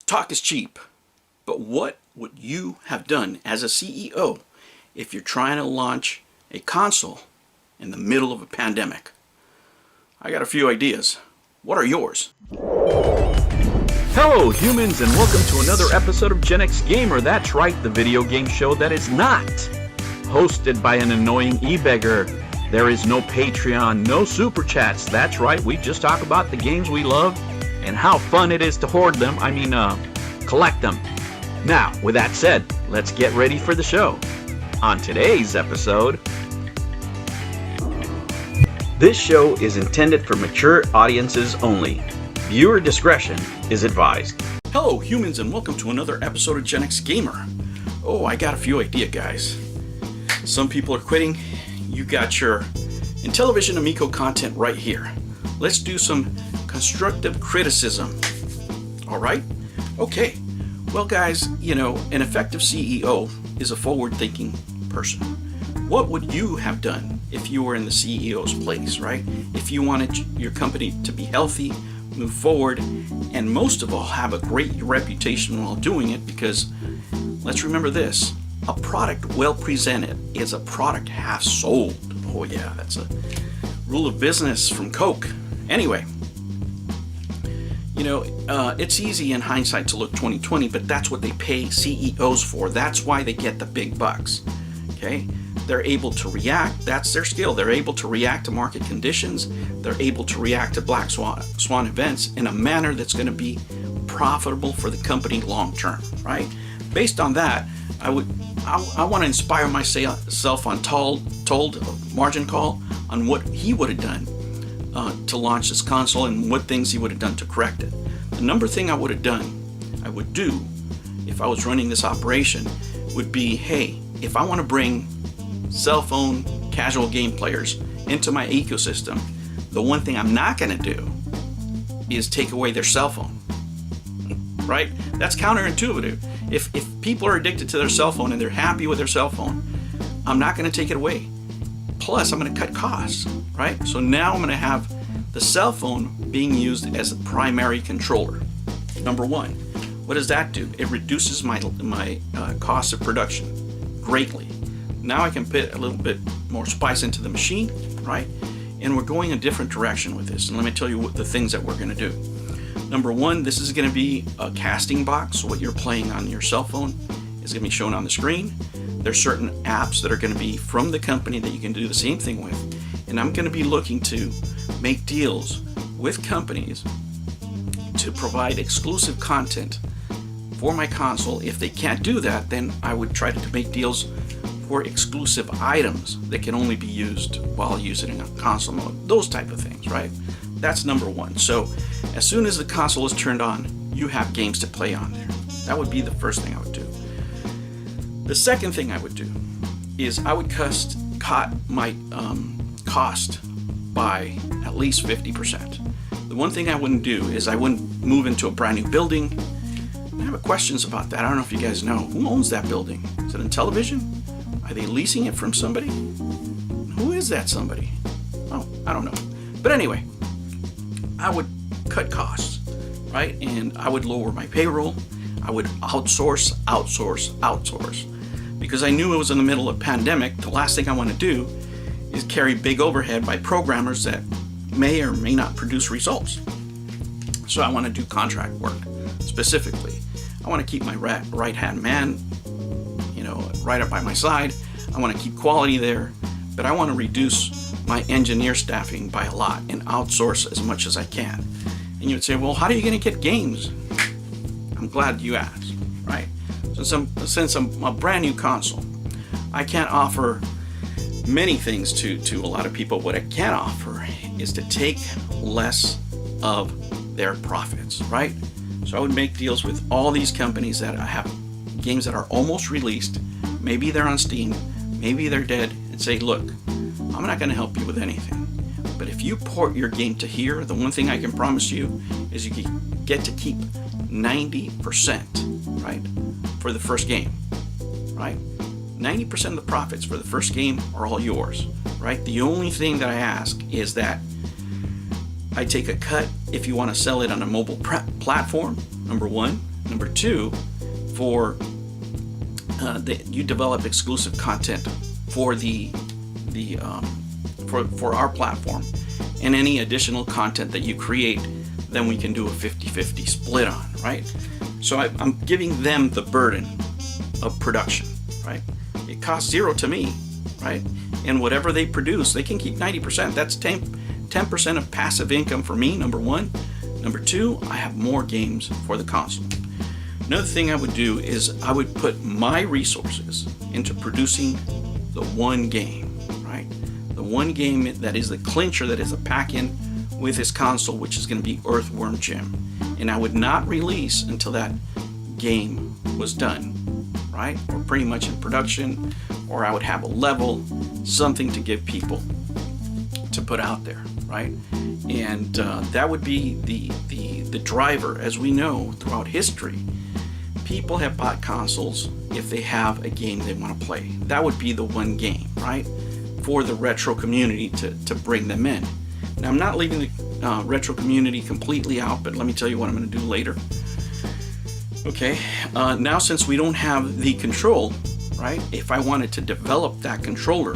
Talk is cheap, but what would you have done as a CEO if you're trying to launch a console in the middle of a pandemic? I got a few ideas. What are yours? Hello humans, and welcome to another episode of Gen X Gamer. That's right, the video game show that is not hosted by an annoying e-beggar. There is no Patreon, no super chats. That's right, we just talk about the games we love and how fun it is to hoard them, collect them. Now, with that said, let's get ready for the show. On today's episode, this show is intended for mature audiences only. Viewer discretion is advised. Hello humans, and welcome to another episode of Gen X Gamer. Oh, I got a few ideas, guys. Some people are quitting. You got your Intellivision Amico content right here. Let's do some constructive criticism. All right? Okay. Well, guys, an effective CEO is a forward-thinking person. What would you have done if you were in the CEO's place, right? If you wanted your company to be healthy, move forward, and most of all, have a great reputation while doing it, because let's remember this: a product well presented is a product half sold. Oh yeah, that's a rule of business from Coke. Anyway, it's easy in hindsight to look 2020, but that's what they pay CEOs for. That's why they get the big bucks. Okay? They're able to react. That's their skill. They're able to react to market conditions. They're able to react to black swan events in a manner that's going to be profitable for the company long term, right? Based on that, I want to inspire myself on told margin call on what he would have done to launch this console and what things he would have done to correct it. The number thing I would do if I was running this operation would be, hey, if I want to bring cell phone casual game players into my ecosystem, the one thing I'm not going to do is take away their cell phone, right? That's counterintuitive. If people are addicted to their cell phone and they're happy with their cell phone, I'm not going to take it away. Plus, I'm going to cut costs, right? So now I'm going to have the cell phone being used as a primary controller. Number one, what does that do? It reduces my cost of production greatly. Now I can put a little bit more spice into the machine, right? And we're going a different direction with this. And let me tell you what the things that we're going to do. Number one, this is going to be a casting box. So what you're playing on your cell phone is going to be shown on the screen. There's certain apps that are going to be from the company that you can do the same thing with. And I'm going to be looking to make deals with companies to provide exclusive content for my console. If they can't do that, then I would try to make deals for exclusive items that can only be used while using a console mode. Those type of things, right? That's number one. So as soon as the console is turned on, you have games to play on there. That would be the first thing I would do. The second thing I would do is I would cut my cost by at least 50%. The one thing I wouldn't do is I wouldn't move into a brand new building. I have questions about that. I don't know if you guys know. Who owns that building? Is it Intellivision? Are they leasing it from somebody? Who is that somebody? Oh, I don't know. But anyway, I would cut costs, right? And I would lower my payroll. I would outsource. Because I knew it was in the middle of a pandemic. The last thing I want to do is carry big overhead by programmers that may or may not produce results. So I want to do contract work specifically. I want to keep my right-hand man, right up by my side. I want to keep quality there, but I want to reduce my engineer staffing by a lot and outsource as much as I can. And you would say, well, how are you going to get games? I'm glad you asked, right? Since I'm a brand new console, I can't offer many things to a lot of people. What I can offer is to take less of their profits, right? So I would make deals with all these companies that have games that are almost released. Maybe they're on Steam, maybe they're dead, and say, look, I'm not going to help you with anything. But if you port your game to here, the one thing I can promise you is you get to keep 90%, right, for the first game, right? 90% of the profits for the first game are all yours, right? The only thing that I ask is that I take a cut if you want to sell it on a mobile platform, number one. Number two, you develop exclusive content for for our platform, and any additional content that you create, then we can do a 50-50 split on, right? So I'm giving them the burden of production, right? It costs zero to me, right? And whatever they produce, they can keep 90%. That's 10% of passive income for me, number one. Number two, I have more games for the console. Another thing I would do is I would put my resources into producing the one game, right? The one game that is the clincher, that is a pack-in with his console, which is going to be Earthworm Jim. And I would not release until that game was done, right? Or pretty much in production, or I would have a level, something to give people to put out there, right? And that would be the driver. As we know throughout history, people have bought consoles if they have a game they want to play. That would be the one game, right? For the retro community to bring them in. Now, I'm not leaving the retro community completely out, but let me tell you what I'm going to do later. Okay, now since we don't have the control, right? If I wanted to develop that controller,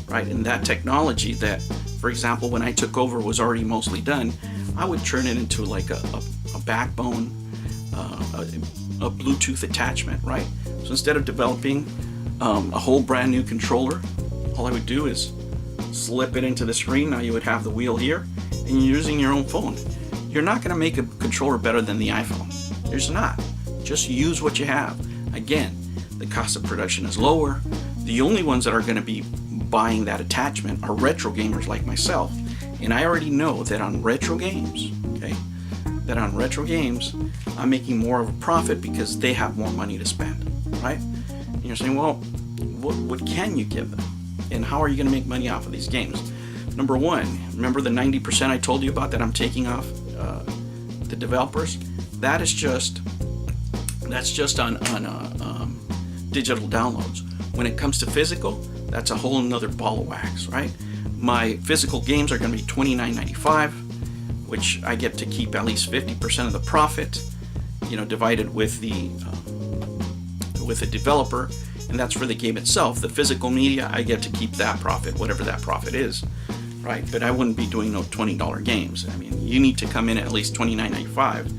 right, and that technology that, for example, when I took over was already mostly done, I would turn it into like a backbone, a Bluetooth attachment, right? So instead of developing a whole brand new controller, all I would do is slip it into the screen. Now you would have the wheel here, and you're using your own phone. You're not going to make a controller better than the iPhone. There's not. Just use what you have. Again, the cost of production is lower. The only ones that are going to be buying that attachment are retro gamers like myself. And I already know that on retro games, I'm making more of a profit because they have more money to spend, right? And you're saying, well, what can you give them? And how are you going to make money off of these games? Number one, remember the 90% I told you about that I'm taking off the developers? That's just on digital downloads. When it comes to physical, that's a whole nother ball of wax, right? My physical games are going to be $29.95, which I get to keep at least 50% of the profit, divided with the developer, and that's for the game itself. The physical media, I get to keep that profit, whatever that profit is, right? But I wouldn't be doing no $20 games. I mean, you need to come in at least $29.95.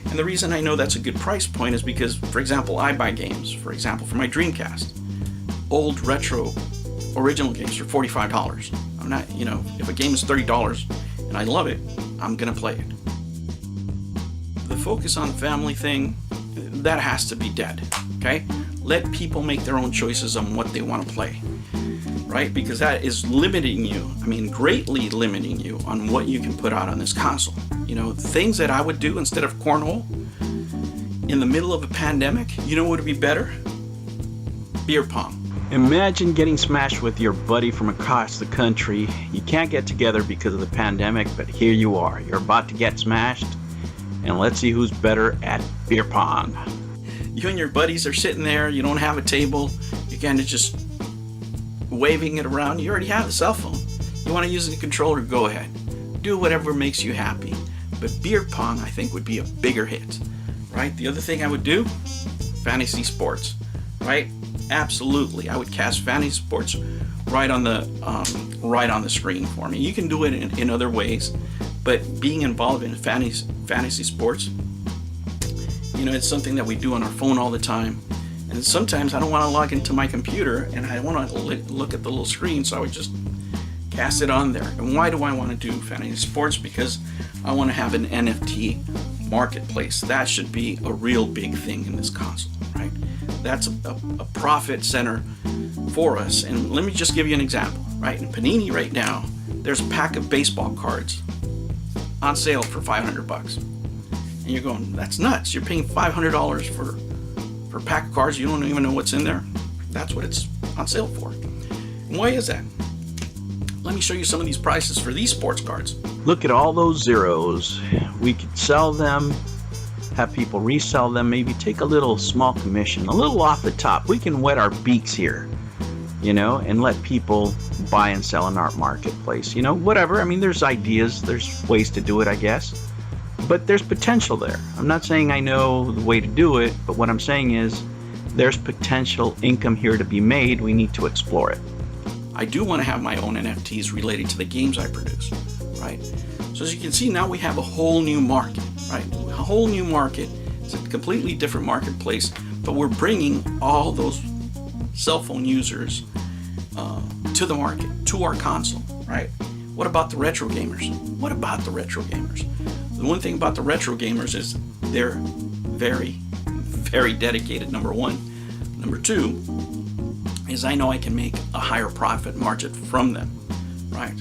And the reason I know that's a good price point is because, for example, I buy games, for example, for my Dreamcast, old retro original games for $45. I'm not, if a game is $30 and I love it, I'm gonna play it. The focus on family thing, that has to be dead, okay? Let people make their own choices on what they want to play, right? Because that is limiting you, greatly limiting you on what you can put out on this console. Things that I would do instead of cornhole in the middle of a pandemic, what would be better? Beer pong. Imagine getting smashed with your buddy from across the country. You can't get together because of the pandemic, but here you are. You're about to get smashed, and let's see who's better at beer pong. You and your buddies are sitting there, you don't have a table, you're kind of just waving it around. You already have a cell phone. You want to use the controller, go ahead. Do whatever makes you happy. But beer pong, I think, would be a bigger hit, right? The other thing I would do, fantasy sports, right? Absolutely, I would cast fantasy sports right on the screen for me. You can do it in other ways, but being involved in fantasy sports, it's something that we do on our phone all the time. And sometimes I don't want to log into my computer and I want to look at the little screen, so I would just cast it on there. And why do I want to do fantasy sports? Because I want to have an NFT marketplace. That should be a real big thing in this console, right? That's a profit center for us. And let me just give you an example, right? In Panini right now, there's a pack of baseball cards on sale for $500. And you're going, that's nuts. You're paying $500 for a pack of cards. You don't even know what's in there. That's what it's on sale for. And why is that? Let me show you some of these prices for these sports cards. Look at all those zeros. We could sell them, have people resell them, maybe take a little small commission, a little off the top. We can wet our beaks here, and let people buy and sell in our marketplace. Whatever. There's ideas, there's ways to do it, I guess. But there's potential there. I'm not saying I know the way to do it, but what I'm saying is there's potential income here to be made. We need to explore it. I do want to have my own NFTs related to the games I produce, right? So as you can see, now we have a whole new market, right? A whole new market. It's a completely different marketplace, but we're bringing all those cell phone users to the market, to our console, right? What about the retro gamers? What about the retro gamers? The one thing about the retro gamers is they're very, very dedicated, number one. Number two is I know I can make a higher profit margin from them, right?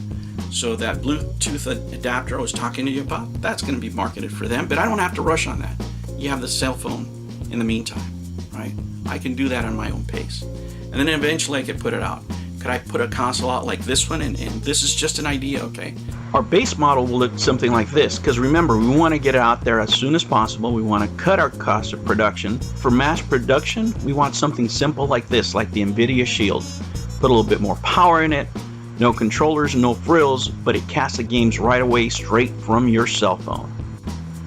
So that Bluetooth adapter I was talking to you about, that's going to be marketed for them, but I don't have to rush on that. You have the cell phone in the meantime, right? I can do that on my own pace. And then eventually I could put it out. Could I put a console out like this one? And this is just an idea, okay? Our base model will look something like this, because remember, we want to get it out there as soon as possible. We want to cut our cost of production. For mass production, we want something simple like this, like the NVIDIA Shield. Put a little bit more power in it, no controllers, no frills, but it casts the games right away straight from your cell phone.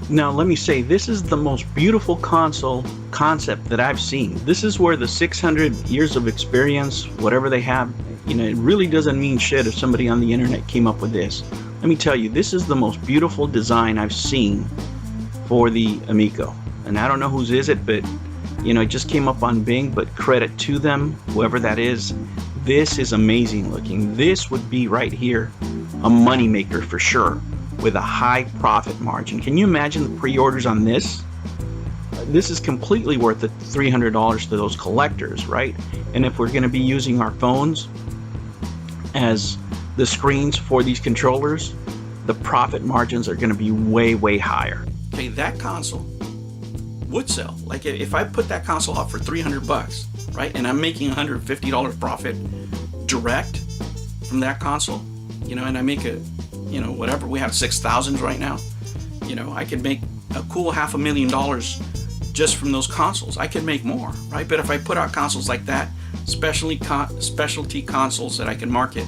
Now let me say, this is the most beautiful console concept that I've seen. This is where the 600 years of experience, whatever they have, it really doesn't mean shit if somebody on the internet came up with this. Let me tell you, this is the most beautiful design I've seen for the Amico. And I don't know whose is it, but it just came up on Bing, but credit to them, whoever that is. This is amazing looking. This would be right here a moneymaker for sure, with a high profit margin. Can you imagine the pre-orders on this? This is completely worth the $300 to those collectors, right? And if we're going to be using our phones as the screens for these controllers, the profit margins are going to be way, way higher. Okay, that console would sell. Like if I put that console out for $300, right, and I'm making $150 profit direct from that console, and I make a whatever, we have 6,000 right now, I could make a cool $500,000 just from those consoles. I could make more, right? But if I put out consoles like that, specialty consoles that I can market,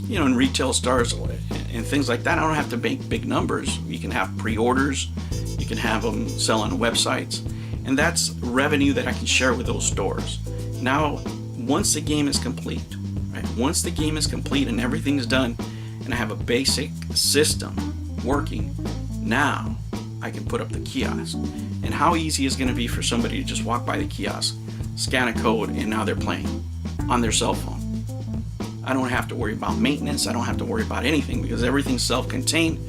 in retail stores and things like that, I don't have to make big numbers. You can have pre-orders, you can have them sell on websites, and that's revenue that I can share with those stores. Now, once the game is complete, right? Once the game is complete and everything is done, and I have a basic system working, now I can put up the kiosk. And how easy is it going to be for somebody to just walk by the kiosk, scan a code, and now they're playing on their cell phone. I don't have to worry about maintenance. I don't have to worry about anything because everything's self-contained.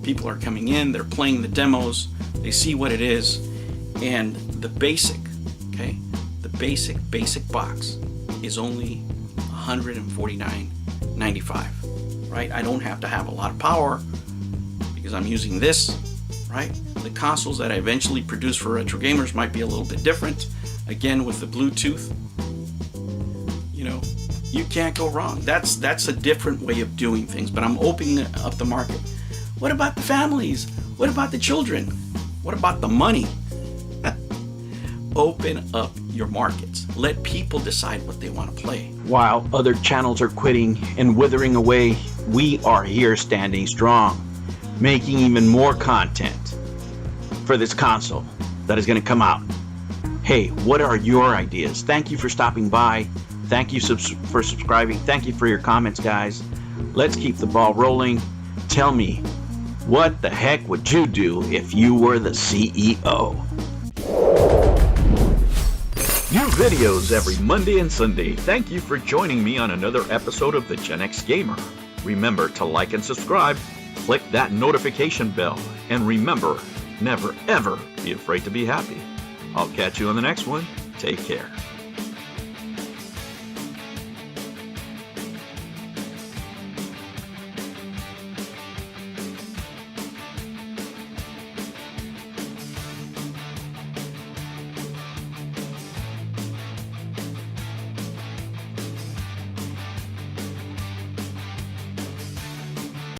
People are coming in, they're playing the demos, they see what it is, and the basic box is only $149.95. Right? I don't have to have a lot of power because I'm using this, right? The consoles that I eventually produce for retro gamers might be a little bit different. Again, with the Bluetooth, you can't go wrong. That's a different way of doing things, but I'm opening up the market. What about the families? What about the children? What about the money? Open up your markets. Let people decide what they want to play. While other channels are quitting and withering away, we are here standing strong, making even more content for this console that is going to come out. Hey, what are your ideas? Thank you for stopping by. Thank you for subscribing. Thank you for your comments, guys. Let's keep the ball rolling. Tell me, what the heck would you do if you were the CEO? New videos every Monday and Sunday. Thank you for joining me on another episode of the Gen X Gamer. Remember to like and subscribe, click that notification bell, and remember, never ever be afraid to be happy. I'll catch you on the next one. Take care.